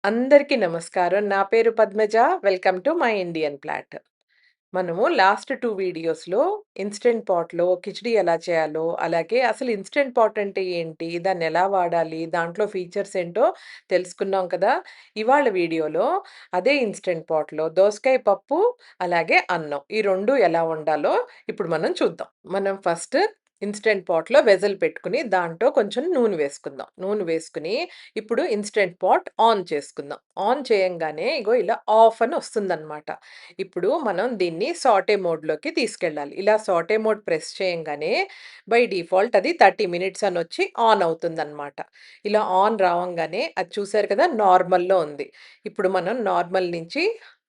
అందరికీ నమస్కారం. నా పేరు Padmaja. Welcome to my Indian plot. మనము లాస్ట్ 2 వీడియోస్‌లో ఇన్‌స్టంట్ పాట్‌లో కిచిడి ఎలా చేయాలో, అలాగే అసలు ఇన్‌స్టంట్ పాట్ అంటే ఏంటి? దాన్నెలా వాడాలి? దాంట్లో ఫీచర్స్ ఏంటో తెలుసుకున్నాం కదా! ఇవాళ వీడియోలో అదే ఇన్‌స్టంట్ పాట్‌లో దోసకాయ పప్పు, అలాగే అన్నం ఈ 2 ఎలా వండాలో ఇప్పుడు మనం చూద్దాం. మనం ఫస్ట్ ఇన్‌స్టంట్ పాట్‌లో వెసల్ పెట్టుకొని దాంట్లో కొంచెం నూనె వేసుకుందాం. నూనె వేసుకొని ఇప్పుడు ఇన్‌స్టంట్ పాట్ ఆన్ చేసుకుందాం. ఆన్ చేయంగానే ఇగో ఇలా ఆఫ్ అని వస్తుందనమాట. ఇప్పుడు మనం దీన్ని సాటే మోడ్‌లోకి తీసుకెళ్ళాలి. ఇలా సాటే మోడ్ ప్రెస్ చేయంగానే బై డిఫాల్ట్ అది 30 మినిట్స్ అనొచ్చి ఆన్ అవుతుందనమాట. ఇలా ఆన్ రావంగానే అది చూసారు కదా! నార్మల్‌లో ఉంది. ఇప్పుడు మనం నార్మల్ నుంచి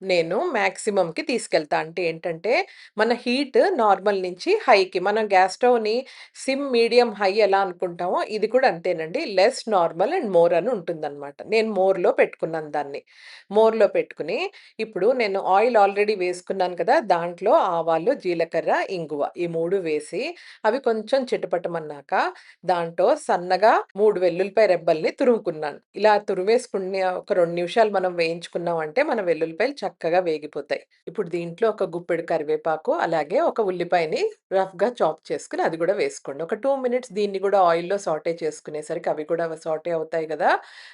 నేను మాక్సిమమ్‌కి తీసుకెళ్తా. అంటే ఏంటంటే మన హీట్ నార్మల్ నుంచి హైకి మనం గ్యాస్ స్టవ్‌ని సిమ్, మీడియం, హై ఎలా అనుకుంటామో ఇది కూడా అంతేనండి. లెస్, నార్మల్ అండ్ మోర్ అని ఉంటుందనమాట. నేను మోర్‌లో పెట్టుకున్నాను దాన్ని. మోర్‌లో పెట్టుకొని ఇప్పుడు నేను ఆయిల్ ఆల్రెడీ వేసుకున్నాను కదా! దాంట్లో ఆవాలు, జీలకర్ర, ఇంగువ ఈ 3 వేసి అవి కొంచెం చిటపటమన్నాక దాంట్లో సన్నగా 3 వెల్లుల్లిపాయ రెబ్బల్ని తురుముకున్నాను. ఇలా తురిమేసుకుని ఒక 2 నిమిషాలు మనం వేయించుకున్నామంటే మన వెల్లుల్లిపాయలు చక్కగా వేగిపోతాయి. ఇప్పుడు దీంట్లో ఒక గుప్పెడు కరివేపాకు, అలాగే ఒక ఉల్లిపాయని రఫ్‌గా చాప్ చేసుకొని అది గూడా వేసుకోండి. ఒక 2 మినిట్స్ దీన్ని గూడా ఆయిల్‌లో సాటే చేసుకునేసరికి అవి కూడా సాటే అవుతాయి గదా!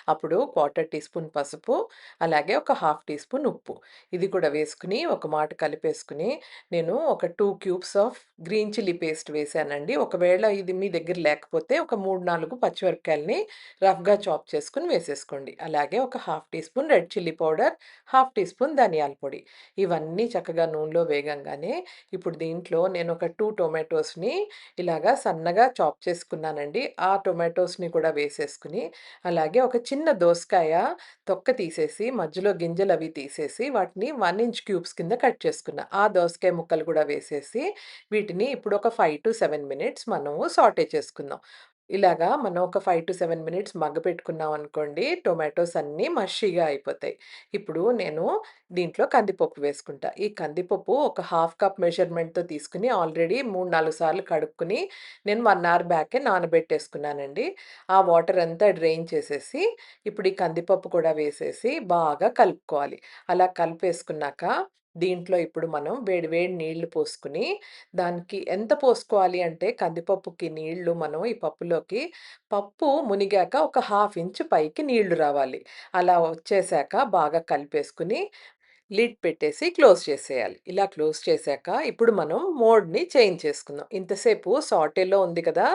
అప్పుడు 1/4 టీ స్పూన్ పసుపు, అలాగే ఒక హాఫ్ టీ స్పూన్ ఉప్పు. ఇది కూడా వేసుకొని ఒక మాట కలిపేసుకొని నేను ఒక 2 cubes of green chilli paste వేశానండి. ఒకవేళ ఇది మీ దగ్గర లేకపోతే ఒక 3, 4 పచ్చిమిరపకాయలని రఫ్‌గా చాప్ చేసుకొని వేసేసుకోండి. అలాగే ఒక half teaspoon red chilli powder, half teaspoon ధనియాల పొడి. ఇవన్నీ చక్కగా నూనెలో వేగంగానే ఇప్పుడు దీంట్లో నేను ఒక 2 టొమాటోస్‌ని ఇలాగా సన్నగా చాప్ చేసుకున్నానండి. ఆ టొమాటోస్‌ని కూడా వేసేసుకొని, అలాగే ఒక చిన్న దోసకాయ తొక్క తీసేసి మధ్యలో గింజలవి తీసేసి వాటిని 1 ఇంచ్ క్యూబ్స్ కింద కట్ చేసుకున్నా. ఆ దోసకాయ ముక్కలు కూడా వేసేసి వీటిని ఇప్పుడు ఒక 5-7 మినిట్స్ మనము సాటే చేసుకుందాం. ఇలాగా మనం ఒక 5-7 మినిట్స్ మగ్గపెట్టుకున్నామనుకోండి, టొమాటోస్ అన్నీ మషీగా అయిపోతాయి. ఇప్పుడు నేను దీంట్లో కందిపప్పు వేసుకుంటా. ఈ కందిపప్పు ఒక హాఫ్ కప్ మెజర్‌మెంట్‌తో తీసుకొని ఆల్రెడీ 3, 4 సార్లు కడుక్కొని నేను 1 అవర్ బ్యాకే నానబెట్టేసుకున్నానండి. ఆ వాటర్ అంతా డ్రైన్ చేసేసి, ఇప్పుడు ఈ కందిపప్పు కూడా వేసేసి బాగా కలుపుకోవాలి. అలా కలిపేసుకున్నాక దీంట్లో ఇప్పుడు మనం వేడి వేడి నీళ్లు పోసుకొని, దానికి ఎంత పోసుకోవాలి అంటే కందిపప్పుకి నీళ్లు మనం ఈ పప్పులోకి పప్పు మునిగాక ఒక హాఫ్ ఇంచ్ పైకి నీళ్లు రావాలి. అలా వచ్చేసాక బాగా కలిపేసుకొని లిడ్ పెట్టేసి క్లోజ్ చేసేయాలి. ఇలా క్లోజ్ చేశాక ఇప్పుడు మనం మోడ్‌ని చేంజ్ చేసుకుందాం. ఇంతసేపు సాటేలో ఉంది కదా!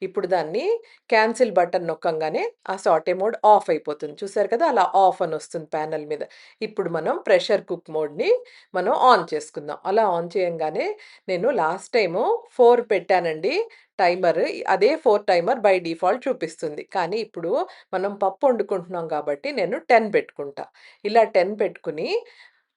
ఇప్పుడు దాన్ని క్యాన్సిల్ బటన్ నొక్కంగానే ఆ సాటే మోడ్ ఆఫ్ అయిపోతుంది. చూసారు కదా! అలా ఆఫ్ అని వస్తుంది ప్యానెల్ మీద. ఇప్పుడు మనం ప్రెషర్ కుక్ మోడ్‌ని మనం ఆన్ చేసుకుందాం. అలా ఆన్ చేయంగానే నేను లాస్ట్ టైము 4 పెట్టానండి టైమర్. అదే 4 టైమర్ బై డిఫాల్ట్ చూపిస్తుంది. కానీ ఇప్పుడు మనం పప్పు వండుకుంటున్నాం కాబట్టి నేను 10 పెట్టుకుంటా. ఇలా 10 పెట్టుకొని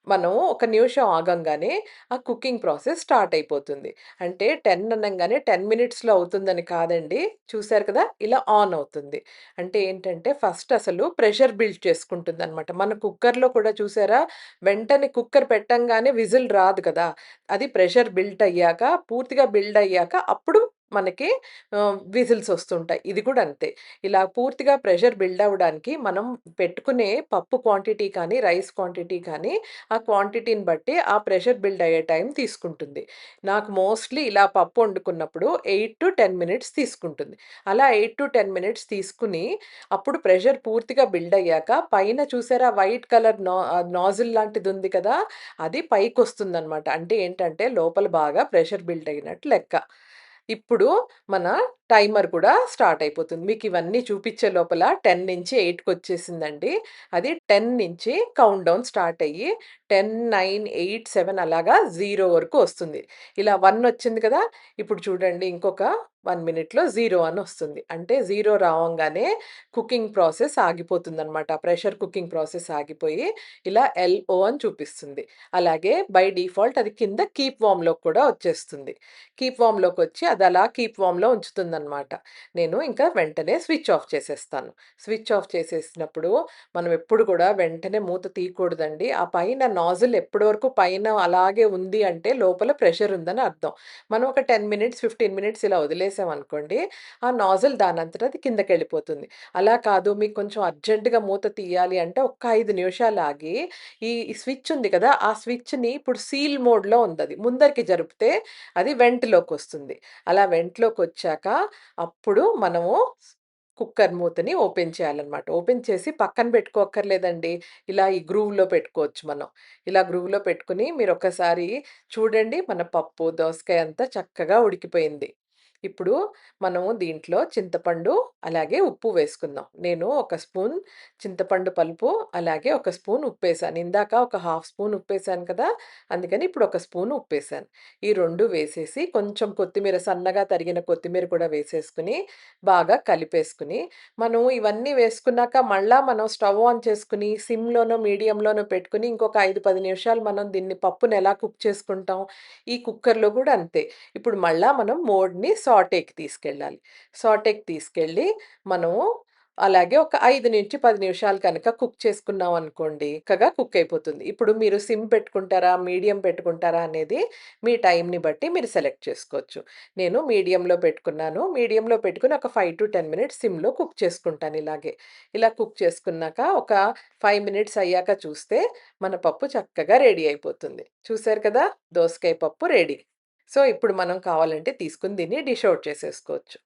మనం ఒక నిమిషం ఆగంగానే ఆ కుకింగ్ ప్రాసెస్ స్టార్ట్ అయిపోతుంది. అంటే 10 అనంగానే 10 మినిట్స్‌లో అవుతుందని కాదండి. చూసారు కదా! ఇలా ఆన్ అవుతుంది. అంటే ఏంటంటే ఫస్ట్ అసలు ప్రెషర్ బిల్డ్ చేసుకుంటుందనమాట. మన కుక్కర్‌లో కూడా చూసారా? వెంటనే కుక్కర్ పెట్టంగానే విజిల్ రాదు కదా! అది ప్రెషర్ బిల్ట్ అయ్యాక పూర్తిగా బిల్డ్ అయ్యాక అప్పుడు మనకి విజిల్స్ వస్తుంటాయి. ఇది కూడా అంతే. ఇలా పూర్తిగా ప్రెషర్ బిల్డ్ అవ్వడానికి మనం పెట్టుకునే పప్పు క్వాంటిటీ కానీ, రైస్ క్వాంటిటీ కానీ ఆ క్వాంటిటీని బట్టి ఆ ప్రెషర్ బిల్డ్ అయ్యే టైం తీసుకుంటుంది. నాకు మోస్ట్‌లీ ఇలా పప్పు వండుకున్నప్పుడు 8-10 మినిట్స్ తీసుకుంటుంది. అలా 8-10 మినిట్స్ తీసుకుని అప్పుడు ప్రెషర్ పూర్తిగా బిల్డ్ అయ్యాక పైన చూసారా వైట్ కలర్ నాజిల్ లాంటిదుంది కదా! అది పైకొస్తుందనమాట. అంటే ఏంటంటే లోపల బాగా ప్రెషర్ బిల్డ్ అయినట్టు లెక్క. ఇప్పుడు మన టైమర్ కూడా స్టార్ట్ అయిపోతుంది. మీకివన్నీ చూపిచ్చే లోపల 10 నుంచి 8కొచ్చేసిందండి. అది 10 నుంచి కౌంట్ డౌన్ స్టార్ట్ అయ్యి 10, 9, 8, 7 అలాగా 0 వరకు వస్తుంది. ఇలా 1 వచ్చింది కదా! ఇప్పుడు చూడండి ఇంకొక 1 మినిట్‌లో 0 అనొస్తుంది. అంటే 0 రావంగానే కుకింగ్ ప్రాసెస్ ఆగిపోతుందనమాట. ప్రెషర్ కుకింగ్ ప్రాసెస్ ఆగిపోయి ఇలా ఎల్‌ఓ అని చూపిస్తుంది. అలాగే బై డిఫాల్ట్ అది కింద కీప్ వార్మ్‌లోకి కూడా వచ్చేస్తుంది. కీప్ వార్మ్‌లోకొచ్చి అదలా కీప్ వార్మ్‌లో ఉంచుతుందనమాట. వస్తుందనమాట. నేను ఇంకా వెంటనే స్విచ్ ఆఫ్ చేసేస్తాను. స్విచ్ ఆఫ్ చేసేసినప్పుడు మనం ఎప్పుడు కూడా వెంటనే మూత తీయకూడదండి. ఆ పైన నాజిల్ ఎప్పటి వరకు పైన అలాగే ఉంది అంటే లోపల ప్రెషర్ ఉందని అర్థం. మనం ఒక 10 మినిట్స్, 15 మినిట్స్ ఇలా వదిలేసామనుకోండి, ఆ నాజిల్ దానంతట అది కిందకెళ్ళిపోతుంది. అలా కాదు మీకు కొంచెం అర్జెంట్‌గా మూత తీయాలి అంటే ఒక్క 5 నిమిషాలు ఆగి ఈ స్విచ్ ఉంది కదా! ఆ స్విచ్‌ని ఇప్పుడు సీల్ మోడ్‌లో ఉందది. ముందరికి జరిపితే అది వెంట్‌లోకొస్తుంది. అలా వెంట్‌లోకొచ్చాక అప్పుడు మనము కుక్కర్ మూతని ఓపెన్ చేయాలన్నమాట. ఓపెన్ చేసి పక్కన పెట్టుకోక్కర్లేదండి. ఇలా ఈ గ్రూవ్‌లో పెట్టుకోవచ్చు మనం. ఇలా గ్రూవ్‌లో పెట్టుకొని మీరొకసారి చూడండి మన పప్పు, దోసకాయ అంతా చక్కగా ఉడికిపోయింది. ఇప్పుడు మనము దీంట్లో చింతపండు, అలాగే ఉప్పు వేసుకుందాం. నేను ఒక స్పూన్ చింతపండు పలుపు, అలాగే ఒక స్పూన్ ఉప్పేసాను. ఇందాక ఒక హాఫ్ స్పూన్ ఉప్పేసాను కదా! అందుకని ఇప్పుడు ఒక స్పూన్ ఉప్పేసాను. ఈ 2 వేసేసి కొంచెం కొత్తిమీర సన్నగా తరిగిన కొత్తిమీర కూడా వేసేసుకొని, బాగా కలిపేసుకొని, మనం ఇవన్నీ వేసుకున్నాక మళ్ళా మనం స్టవ్ ఆన్ చేసుకొని సిమ్‌లోనో, మీడియంలోనో పెట్టుకొని ఇంకొక 5, 10 నిమిషాలు మనం దీన్ని పప్పుని ఎలా కుక్ చేసుకుంటాం, ఈ కుక్కర్‌లో కూడా అంతే. ఇప్పుడు మళ్ళా మనం మోడ్‌ని సాటేకి తీసుకెళ్ళాలి. సాటేకి తీసుకెళ్ళి మనము అలాగే ఒక 5-10 నిమిషాలు కనుక కుక్ చేసుకున్నామనుకోండి, చక్కగా కుక్ అయిపోతుంది. ఇప్పుడు మీరు సిమ్ పెట్టుకుంటారా? మీడియం పెట్టుకుంటారా? అనేది మీ టైంని బట్టి మీరు సెలెక్ట్ చేసుకోవచ్చు. నేను మీడియంలో పెట్టుకున్నాను. మీడియంలో పెట్టుకొని ఒక 5-10 మినిట్స్ సిమ్‌లో కుక్ చేసుకుంటాను ఇలాగే. ఇలా కుక్ చేసుకున్నాక ఒక 5 మినిట్స్ అయ్యాక చూస్తే మన పప్పు చక్కగా రెడీ అయిపోతుంది. చూసారు కదా! దోసకాయ పప్పు రెడీ. సో, ఇప్పుడు మనం కావాలంటే తీసుకొని దీన్ని డిష్ ఔట్ చేసేసుకోవచ్చు.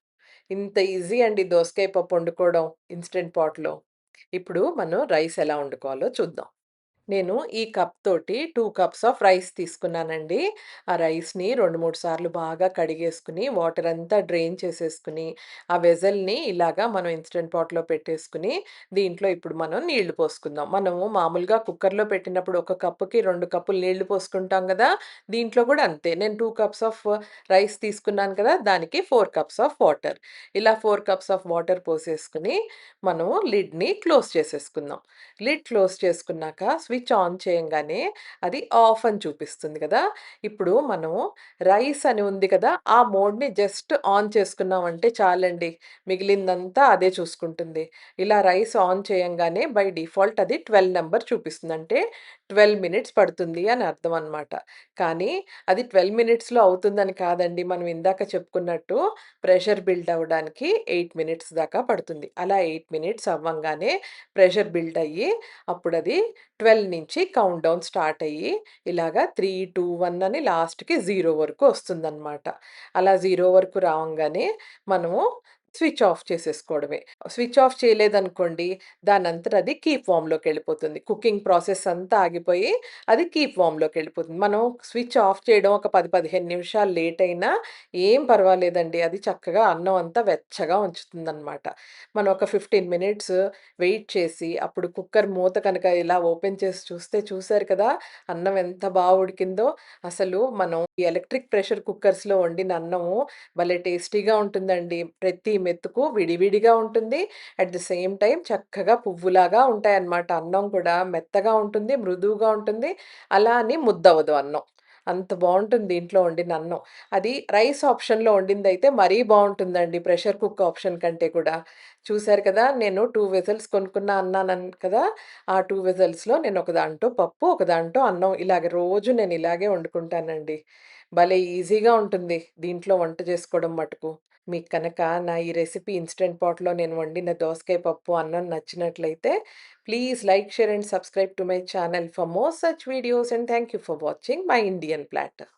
ఇంత ఈజీ అండి దోసకాయ పప్పు వండుకోవడం ఇన్‌స్టంట్ పాట్‌లో. ఇప్పుడు మనం రైస్ ఎలా వండుకోవాలో చూద్దాం. నేను ఈ కప్ తోటి 2 కప్స్ ఆఫ్ రైస్ తీసుకున్నానండి. ఆ రైస్‌ని 2, 3 సార్లు బాగా కడిగేసుకొని, వాటర్ అంతా డ్రైన్ చేసేసుకొని, ఆ వెసెల్‌ని ఇలాగా మనం ఇన్‌స్టంట్ పాట్‌లో పెట్టేసుకొని, దీంట్లో ఇప్పుడు మనం నీళ్లు పోసుకుందాం. మనము మామూలుగా కుక్కర్‌లో పెట్టినప్పుడు ఒక కప్పుకి 2 కప్పులు నీళ్లు పోసుకుంటాం గదా! దీంట్లో గూడా అంతే. నేను 2 కప్స్ ఆఫ్ రైస్ తీసుకున్నాను కదా! దానికి 4 కప్స్ ఆఫ్ వాటర్. ఇలా 4 కప్స్ ఆఫ్ వాటర్ పోసేసుకొని, మనము లిడ్‌ని క్లోజ్ చేసేసుకుందాం. లిడ్ క్లోజ్ చేసుకున్నాక స్విచ్ ఆన్ చేయంగానే అది ఆఫ్ అని చూపిస్తుంది కదా! ఇప్పుడు మనము రైస్ అని ఉంది కదా! ఆ మోడ్‌ని జస్ట్ ఆన్ చేసుకున్నామంటే చాలండి. మిగిలిందంతా అదే చూసుకుంటుంది. ఇలా రైస్ ఆన్ చేయంగానే బై డిఫాల్ట్ అది 12 నంబర్ చూపిస్తుంది. అంటే 12 మినిట్స్ పడుతుంది అని అర్థం అన్నమాట. కానీ అది 12 మినిట్స్‌లో అవుతుందని కాదండి. మనం ఇందాక చెప్పుకున్నట్టు ప్రెషర్ బిల్డ్ అవ్వడానికి 8 మినిట్స్ దాకా పడుతుంది. అలా 8 మినిట్స్ అవ్వంగానే ప్రెషర్ బిల్డ్ అయ్యి అప్పుడది 12 నుంచి కౌంట్ డౌన్ స్టార్ట్ అయ్యి ఇలాగా 3, 2, 1 అని లాస్ట్‌కి 0 వరకు వస్తుందన్నమాట. అలా 0 వరకు రావంగానే మనము స్విచ్ ఆఫ్ చేసేసుకోవడమే. స్విచ్ ఆఫ్ చేయలేదనుకోండి దానంతట అది కీప్ వార్మ్‌లోకెళ్ళిపోతుంది. కుకింగ్ ప్రాసెస్ అంతా ఆగిపోయి అది కీప్ వార్మ్‌లోకెళ్ళిపోతుంది. మనం స్విచ్ ఆఫ్ చేయడం ఒక 10, 15 నిమిషాలు లేట్ అయినా ఏం పర్వాలేదండి. అది చక్కగా అన్నం అంతా వెచ్చగా ఉంచుతుందన్నమాట. మనం ఒక 15 మినిట్స్ వెయిట్ చేసి, అప్పుడు కుక్కర్ మూత కనుక ఇలా ఓపెన్ చేసి చూస్తే చూసారు కదా! అన్నం ఎంత ఉడికిందో. అసలు మనం ఈ ఎలక్ట్రిక్ ప్రెషర్ కుక్కర్స్‌లో వండిన అన్నము భలే టేస్టీగా ఉంటుందండి. ప్రతి మెతుకు విడివిడిగా ఉంటుంది. అట్ ది సేమ్ టైమ్ చక్కగా పువ్వులాగా ఉంటాయన్నమాట. అన్నం కూడా మెత్తగా ఉంటుంది, మృదువుగా ఉంటుంది. అలా అని ముద్దవ్వదు అన్నం. అంత బావుంటుంది దీంట్లో వండిన అన్నం. అది రైస్ ఆప్షన్‌లో వండిందయితే మరీ బావుంటుందండి ప్రెషర్ కుక్ ఆప్షన్ కంటే కూడా. చూసారు కదా! నేను 2 వెసెల్స్ కొనుక్కున్నా అన్నానన్ కదా! ఆ 2 వెసెల్స్‌లో నేను ఒక దాంట్లో పప్పు, ఒక దాంట్లో అన్నం ఇలాగ రోజు నేను ఇలాగే వండుకుంటానండి. భలే ఈజీగా ఉంటుంది దీంట్లో వంట చేసుకోవడం మటుకు. మీకు కనుక నా ఈ రెసిపీ ఇన్‌స్టంట్ పాట్‌లో నేను వండిన దోసకాయ పప్పు, అన్నం నచ్చినట్లయితే please like, share and subscribe to my channel for more such videos and thank you for watching my Indian platter.